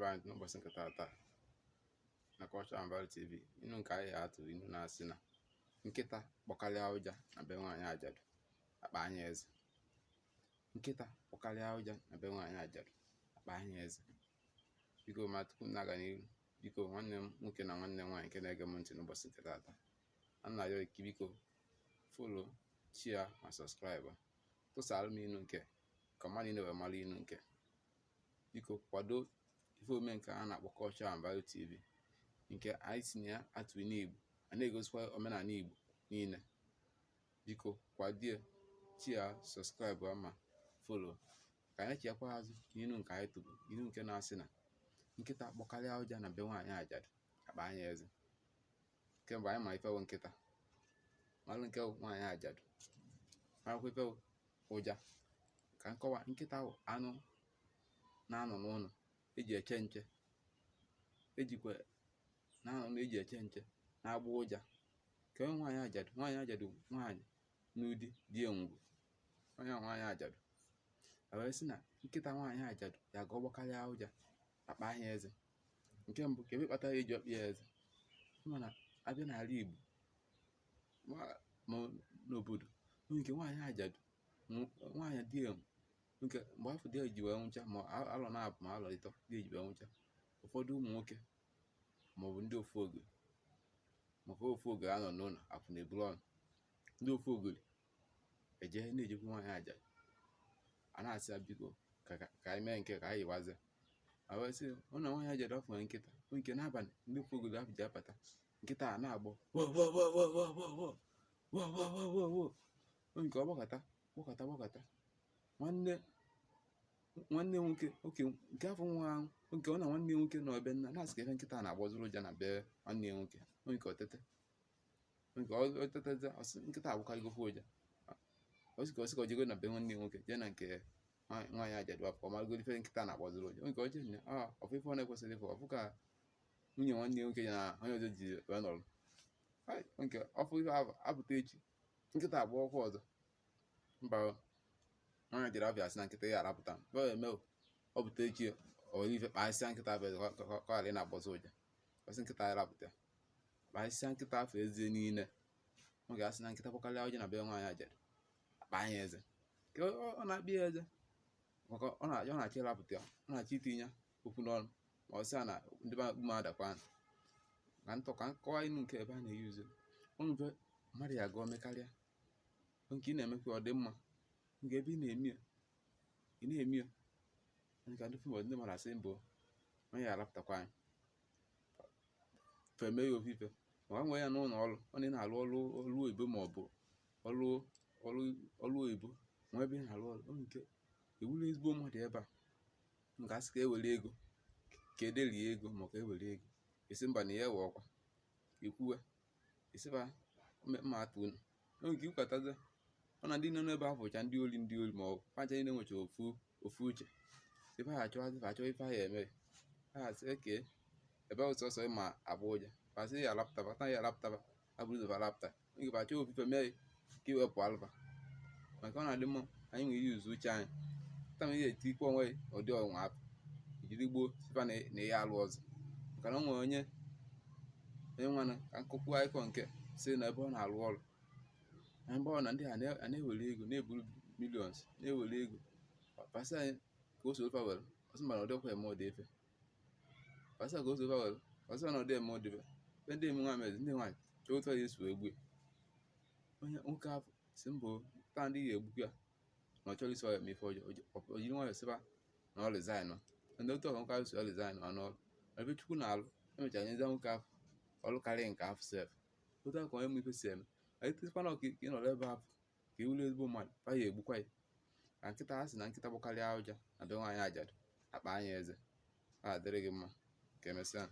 Right, n'ụbọchị nke taa na Culture and Value TV, inu nke anyị atụ inu na-asị na nkịta kpọkarịa ụja na be nwaanyị ajadu akpa anya eze. Nkịta kpọkarịa ụja na be nwaanyị ajadu akpa anya eze. Biko ma tupu m na-aga n'ihu, biko nwanne m nwoke na nwanne m nwaanyị nke na-ege m ntị n'ụbọchị nke taa, a na-arịọ gị biko follow, share ma subscribe, tụsara m inu nke ka mmadụ niile wee mara inu nke. Biko kwado ife ome nke a na-akpọ Culture and Value TV, nke anyị tinye ya atụ n'Igbo, a na-egosikwa omenala Igbo niile. Biko kwadie, chia, subscribe ma follow ka anyị chiakwa azụ n'inu nke anyị tụrụ, inu nke na-asị na nkịta kpọkarịa ụja na be nwaanyị ajadu akpa anya eze. Kemgbe anyị ma ifewo nkịta, malụ nke nwaanyị ajadu, marakwa ifewo ụja. Ka nkọwa, nkịta bụ anụ na-anọ n'ụlọ eji eche nche, ejikwa na-anọ eji eche nche na-agba ụja. Ka nwaanyị ajadu, nwaanyị ajadu nwaanyị n'ụdị dị ngwu, onye nwaanyị ajadu wee sị na nkịta nwaanyị ajadu ya ga ọgbakarịa ụja akpa anya eze. Nke mbụ, ka ebe kpatara eji ọkpị ya eze, mana abịa n'ala Igbo ma n'obodo nke nwaanyị ajadu, nwaanyị dị ngwu nke mgbe afọ dị ji wee nwụcha, ma alọ na-abụ ma alọ ịtọ dị ji wee nwụcha, ụfọdụ ụmụ nwoke maọbụ ndị ofu ogori, maka ofu ogori anọ n'ụlọ akwụ na-eburu ọnụ, ndị ofu ogori eje na-ejekwu nwaanyị ajadu, a na-asị ya biko ka anyị mee nke ka anyị yiwazie. Wee sị ụlọ nwaanyị ajadu afọ nwere nkịta nke n'abalị ndị ofu ogori ahụ ji apụta, nkịta a na-agbọ nke ọ gbakọta nwanne nwoke nke afọ nwa ahụ, nke ọ na nwanne nwoke nọ ebe nna na-asị ka ebe nkịta na-agbazuru ụja na be nwanne nwoke, nke otete nke oteteze nkịta agbụkarịgokwa ụja, osi ka ọ jego na be nwanne nwoke jee na nke nwaanyị ajadu afọ ọ marụgoro ife nkịta na-agbazuru ụja, nke oje na ọfụ ife ọ na-ekwesịrị ife, ọfụ ka nwunye nwanne nwoke ya na onye ọzọ ji wee nọrọ, nke ọfụ ife apụta echi nkịta agba ọkwa ọzọ. Mba, nwaanyị ajadu abịa sị na nkịta ya arapụta eme ọ bụta echi ọwere ife kpasịa nkịta abịa ka ọ ghara ị na-agbazi ụja, ọsị nkịta ya rapụta kpasịa nkịta afọ ezie niile. Ọ ga-asị na nkịta kpọkarịa ụja na be nwaanyị ajadu akpa anya eze, ka ọ na-akpị ya eze maka ọ na-achọ ịrapụta ya, ọ na-achọ itinye okwu n'ọnụ, ma ọ sị na ndị ume adakwa na ntọ ka nkọwa inu nke ebe a na-eyuzu mfe mmadụ ya ga omekarịa nke ị na-emekwa ọ dị mma, nke ebe ị na-eme ya ka ndị fim ndị mmadụ asị mbụ onye ya arapụtakwa anyị feme ya ofufe, ma nwee ya n'ụlọ ọrụ ọ na-arụ ọrụ oyibo maọbụ ọrụ oyibo, nwa ebe ị na-arụ ọrụ nke ewuru ezigbo mmadụ ebe a, nke asị ka ewere ego ka ederie ego ma ka ewere ego esi mba na ya ewe ọkwa ekwuwe esiba mma atụ unu nke ikwetaze ọ na ndị nọ n'ebe ahụ bụcha ndị ori ma ọ pacha niile nwecha ofu uche, ebe ha achọ ife ha ya eme ha asị eke ebe ọsọsọ ma agba ụja pasị ya alapụtaba ta ya alapụtaba abụrụzova alapụta nke achọ ofufe mee ka iwepụ alụba. Maka ọ na-adị mma anyị nwere ihe uzu uche anyị tama ihe eti ikpe onwe ụdị ọnwa apụ ijiri gboo sifa na ihe alụ ọzọ, maka na o nwere onye nwana ka nkụkwu akụkọ nke si na ebe ọ na-alụ ọrụ na mgbe ọ na ndị a na-ewere ego na-eburu millions na-ewere ego pasị anyị ka o so ofe were ọsị mba na ọdịkwa eme ọdị efe pasị ka o so ofe were ọsị na ọdị eme ọdịbe be ndị eme nwa mezi ndị nwaanyị chọọ ofe ya eso egbu onye nwoke afọ si mbụ taa ndị ya egbukwu ya na ọ chọrọ isi ọya ma ife ọjọọ o jiri nwayọ sịba na ọ resign ndị otu ọka nwoke ahụ si ọ resign ọnụ ọrụ ebe Chukwu na-alụ emechara nyezi nwoke afọ ọrụ karịa nke afọ sef. Otu aka onye mụ ife si eme anyị tịkwana ọka ị nọrọ ebe ahụ ka iwuru ezigbo mmadụ pa ya egbukwa ya. Ka nkịta ha si na nkịta gbakarịa ụja na be nwaanyị ajadu akpa anya eze, ha adịrị gị mma ka emesịa.